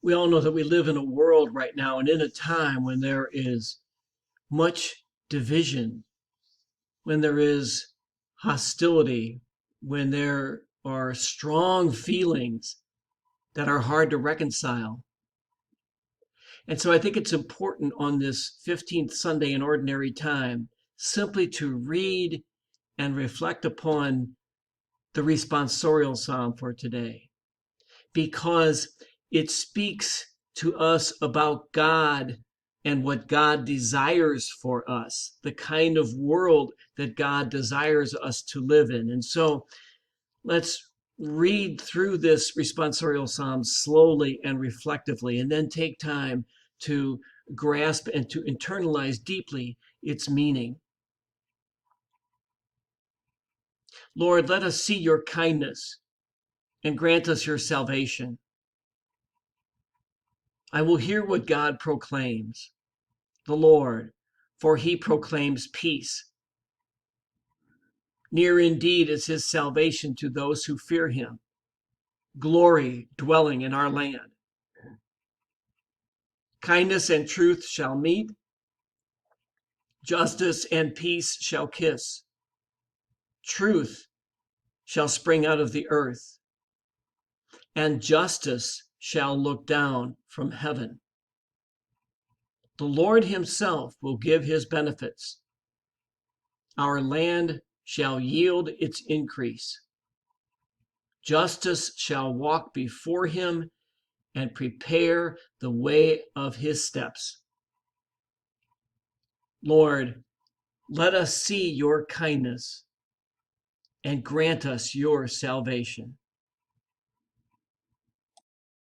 We all know that we live in a world right now and in a time when there is much division, when there is hostility, when there are strong feelings that are hard to reconcile. And so I think it's important on this 15th Sunday in Ordinary Time simply to read and reflect upon the responsorial psalm for today, because it speaks to us about God and what God desires for us, the kind of world that God desires us to live in. And so let's read through this responsorial psalm slowly and reflectively, and then take time to grasp and to internalize deeply its meaning. Lord, let us see your kindness and grant us your salvation. I will hear what God proclaims, the Lord, for he proclaims peace. Near indeed is his salvation to those who fear him, glory dwelling in our land. Kindness and truth shall meet, justice and peace shall kiss. Truth shall spring out of the earth, and justice shall look down from heaven. The Lord himself will give his benefits. Our land shall yield its increase. Justice shall walk before him and prepare the way of his steps. Lord, let us see your kindness and grant us your salvation.